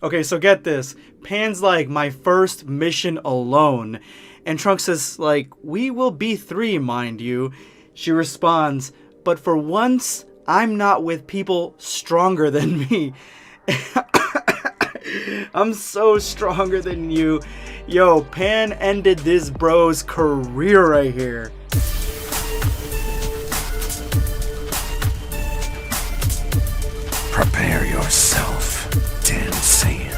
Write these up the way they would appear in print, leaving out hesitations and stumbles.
Okay, so get this. Pan's like, my first mission alone. And Trunks says, like, we will be 3, mind you. She responds, but for once, I'm not with people stronger than me. I'm so stronger than you. Yo, Pan ended this bro's career right here. Prepare yourself, damn Saiyan.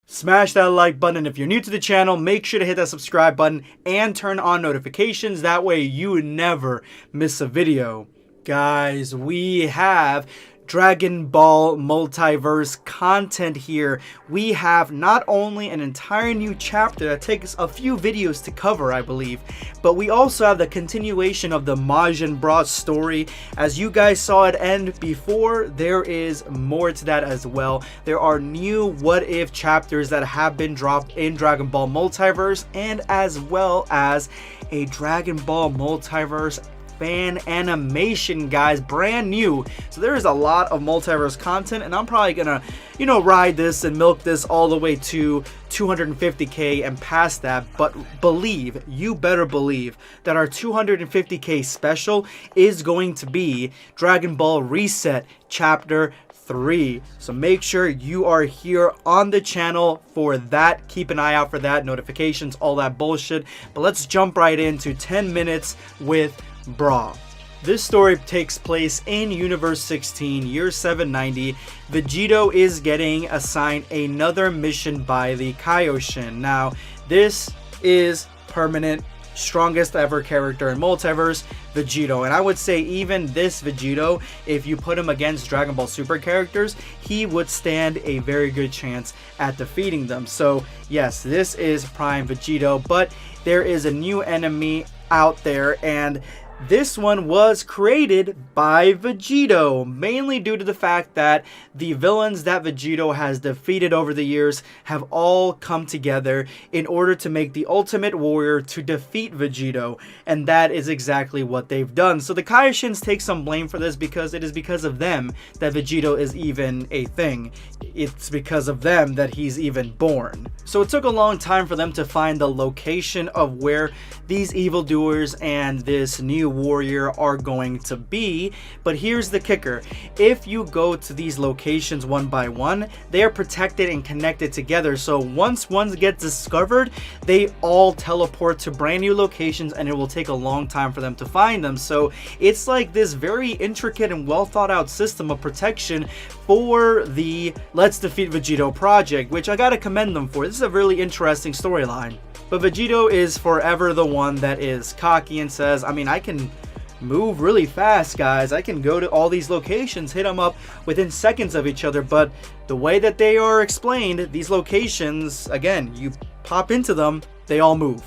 Smash that like button. If you're new to the channel, make sure to hit that subscribe button and turn on notifications. That way you never miss a video. Guys, we have Dragon Ball Multiverse content here. We have not only an entire new chapter that takes a few videos to cover, I believe, but we also have the continuation of the Majin Bra story. As you guys saw it end before, there is more to that as well. There are new what if chapters that have been dropped in Dragon Ball Multiverse, and as well as a Dragon Ball Multiverse fan animation, guys, brand new. So there is a lot of multiverse content, and I'm probably gonna, ride this and milk this all the way to 250k and past that. But believe, you better believe, that our 250k special is going to be Dragon Ball Reset Chapter 3. So make sure you are here on the channel for that. Keep an eye out for that, notifications, all that bullshit. But let's jump right into 10 minutes with Bra. This story takes place in Universe 16, year 790. Vegito is getting assigned another mission by the Kaioshin. Now, this is permanent, strongest ever character in Multiverse, Vegito. And I would say even this Vegito, if you put him against Dragon Ball Super characters, he would stand a very good chance at defeating them. So yes, this is Prime Vegito, but there is a new enemy out there, and this one was created by Vegito, mainly due to the fact that the villains that Vegito has defeated over the years have all come together in order to make the ultimate warrior to defeat Vegito, and that is exactly what they've done. So the Kaioshins take some blame for this, because it is because of them that Vegito is even a thing. It's because of them that he's even born. So it took a long time for them to find the location of where these evildoers and this new warrior are going to be. But here's the kicker: if you go to these locations one by one, they are protected and connected together. So once one gets discovered, they all teleport to brand new locations, and it will take a long time for them to find them. So it's like this very intricate and well thought out system of protection for the Let's Defeat Vegito project, which I gotta commend them for. This is a really interesting storyline. But Vegito is forever the one that is cocky and says, I mean, I can move really fast, guys. I can go to all these locations, hit them up within seconds of each other. But the way that they are explained, these locations, again, you pop into them, they all move.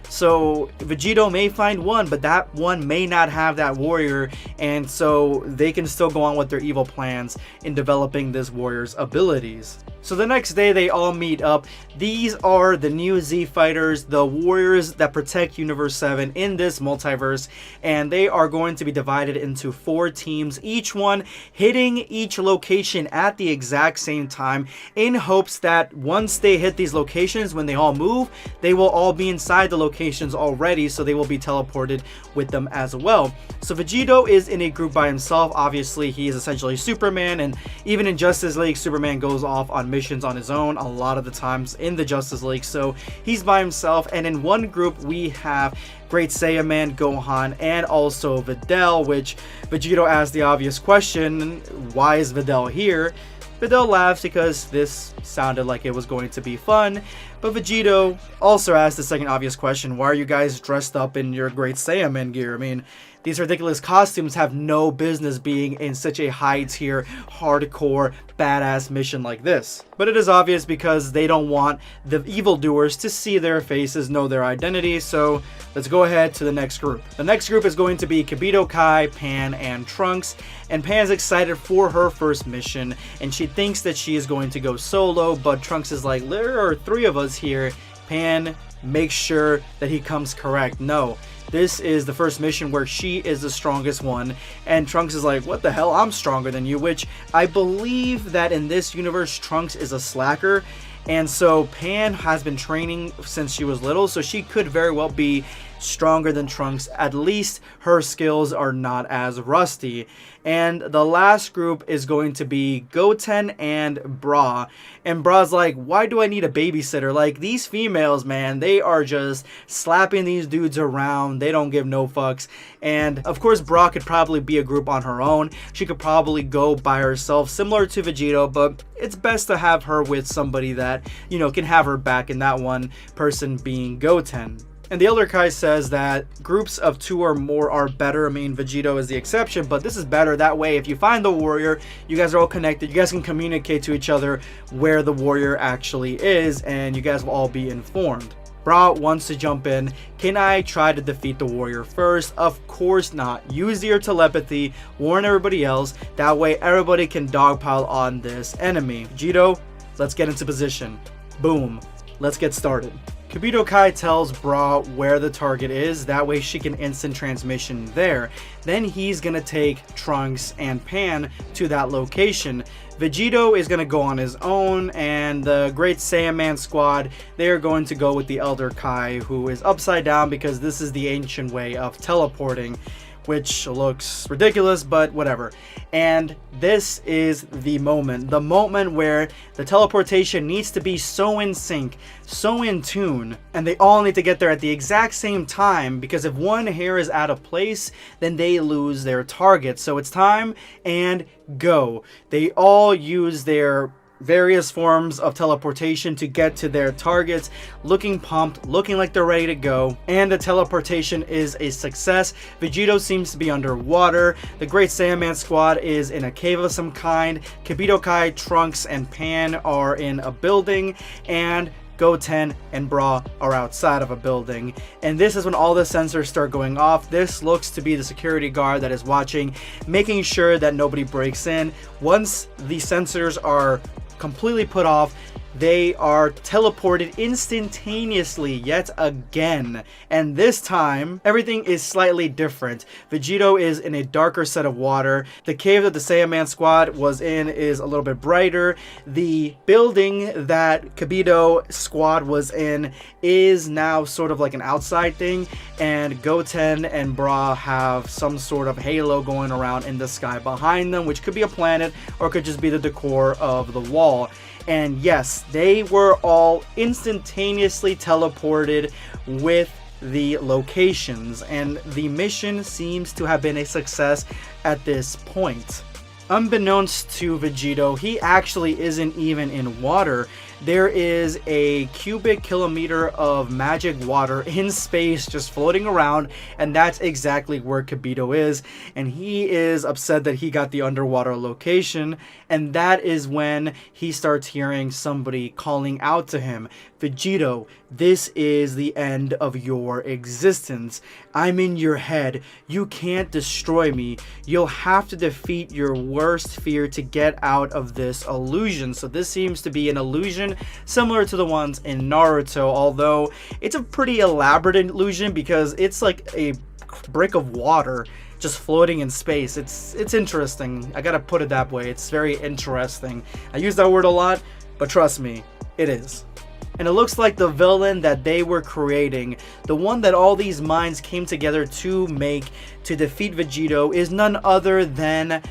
So Vegito may find one, but that one may not have that warrior, and so they can still go on with their evil plans in developing this warrior's abilities. So the next day they all meet up. These are the new Z fighters, the warriors that protect Universe 7 in this multiverse, and they are going to be divided into 4 teams, each one hitting each location at the exact same time, in hopes that once they hit these locations, when they all move, they will all be inside the locations already, so they will be teleported with them as well. So Vegito is in a group by himself. Obviously, he is essentially Superman, and even in Justice League, Superman goes off on missions on his own a lot of the times in the Justice League, so he's by himself. And in one group we have Great Saiyan, Gohan, and also Videl, which Vegito asked the obvious question, why is Videl here? Videl laughs because this sounded like it was going to be fun. But Vegito also asked the second obvious question, why are you guys dressed up in your Great Saiyan gear? I mean, these ridiculous costumes have no business being in such a high tier, hardcore, badass mission like this. But it is obvious because they don't want the evildoers to see their faces, know their identity. So let's go ahead to the next group. The next group is going to be Kibito Kai, Pan, and Trunks. And Pan's excited for her first mission, and she thinks that she is going to go solo, but Trunks is like, there are 3 of us here. Pan, make sure that he comes correct. No, This is the first mission where she is the strongest one, and Trunks is like, what the hell, I'm stronger than you, which I believe that in this universe Trunks is a slacker. And so Pan has been training since she was little, so she could very well be stronger than Trunks. At least her skills are not as rusty. And the last group is going to be Goten and Bra. And Bra's like, why do I need a babysitter? Like, these females, man, they are just slapping these dudes around. They don't give no fucks. And of course, Bra could probably be a group on her own. She could probably go by herself, similar to Vegito, but it's best to have her with somebody that, you know, can have her back, and that one person being Goten. And the Elder Kai says that groups of 2 or more are better. I mean, Vegito is the exception, but this is better. That way, if you find the warrior, you guys are all connected. You guys can communicate to each other where the warrior actually is, and you guys will all be informed. Bra wants to jump in. Can I try to defeat the warrior first? Of course not. Use your telepathy, warn everybody else. That way, everybody can dogpile on this enemy. Vegito, let's get into position. Boom. Let's get started. Kibito Kai tells Bra where the target is, that way she can instant transmission there. Then he's gonna take Trunks and Pan to that location. Vegito is gonna go on his own, and the Great Saiyan Man squad, they are going to go with the Elder Kai, who is upside down because this is the ancient way of teleporting, which looks ridiculous, but whatever. And this is the moment where the teleportation needs to be so in sync, so in tune, and they all need to get there at the exact same time, because if one hair is out of place, then they lose their target. So it's time and go. They all use their various forms of teleportation to get to their targets, looking pumped, looking like they're ready to go, and the teleportation is a success. Vegito seems to be underwater, the Great Saiyan Man squad is in a cave of some kind, Kibito Kai, Trunks, and Pan are in a building, and Goten and Bra are outside of a building. And this is when all the sensors start going off. This looks to be the security guard that is watching, making sure that nobody breaks in. Once the sensors are completely put off, they are teleported instantaneously yet again, and this time everything is slightly different. Vegito is in a darker set of water. The cave that the Saiyan Man squad was in is a little bit brighter. The building that Kibito squad was in is now sort of like an outside thing, and Goten and Bra have some sort of halo going around in the sky behind them, which could be a planet or could just be the decor of the wall. And yes, they were all instantaneously teleported with the locations, and the mission seems to have been a success at this point. Unbeknownst to Vegito, he actually isn't even in water. There is a cubic kilometer of magic water in space just floating around, and that's exactly where Kibito is, and he is upset that he got the underwater location. And that is when he starts hearing somebody calling out to him, Vegito, this is the end of your existence. I'm in your head. You can't destroy me. You'll have to defeat your worst fear to get out of this illusion. So this seems to be an illusion similar to the ones in Naruto, although it's a pretty elaborate illusion because it's like a brick of water just floating in space. It's interesting. I gotta put it that way. It's very interesting. I use that word a lot, but trust me, it is. And it looks like the villain that they were creating, the one that all these minds came together to make to defeat Vegito, is none other than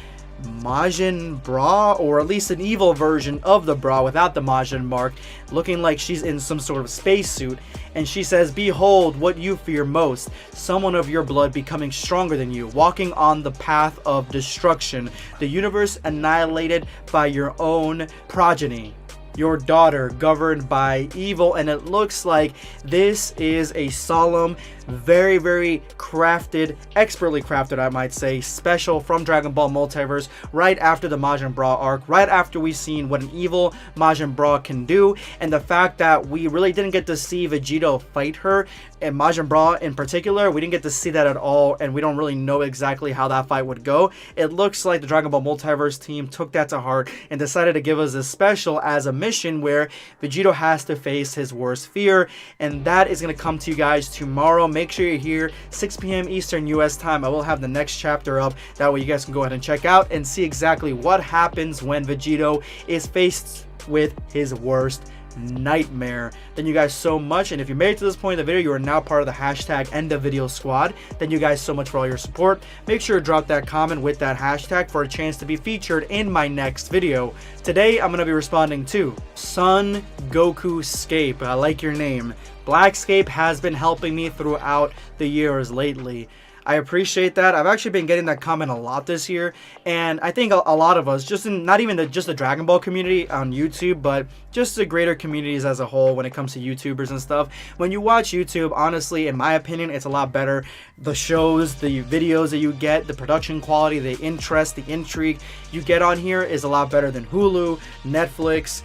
Majin Bra, or at least an evil version of the Bra without the Majin mark, looking like she's in some sort of spacesuit. And she says, behold what you fear most, someone of your blood becoming stronger than you, walking on the path of destruction, the universe annihilated by your own progeny, your daughter governed by evil. And it looks like this is a solemn, very, very crafted, expertly crafted, I might say, special from Dragon Ball Multiverse, right after the Majin Bra arc, right after we've seen what an evil Majin Bra can do. And the fact that we really didn't get to see Vegito fight her, and Majin Bra in particular, we didn't get to see that at all, and we don't really know exactly how that fight would go. It looks like the Dragon Ball Multiverse team took that to heart and decided to give us a special as a mission where Vegito has to face his worst fear, and that is going to come to you guys tomorrow. Make make sure you're here 6 p.m. Eastern US time. I will have the next chapter up. That way you guys can go ahead and check out and see exactly what happens when Vegito is faced with his worst nightmare. Thank you guys so much, and if you made it to this point in the video, you are now part of the hashtag end of video squad. Thank you guys so much for all your support. Make sure to drop that comment with that hashtag for a chance to be featured in my next video. Today I'm going to be responding to Son Goku Scape. I like your name. Blackscape has been helping me throughout the years lately. I appreciate that. I've actually been getting that comment a lot this year, and I think a lot of us, just in not even just the Dragon Ball community on YouTube, but just the greater communities as a whole when it comes to YouTubers and stuff. When you watch YouTube, honestly, in my opinion, it's a lot better. The shows, the videos that you get, the production quality, the interest, the intrigue you get on here is a lot better than Hulu, Netflix,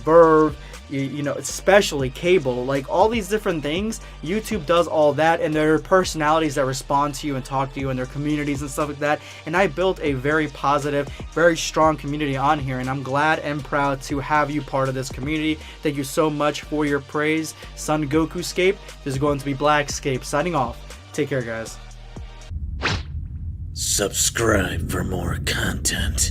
Verve, you know, especially cable. Like all these different things, YouTube does all that, and there are personalities that respond to you and talk to you, and their communities and stuff like that. And I built a very positive, very strong community on here, and I'm glad and proud to have you part of this community. Thank you so much for your praise. Son Goku Scape. This is going to be Blackscape signing off. Take care, guys. Subscribe for more content.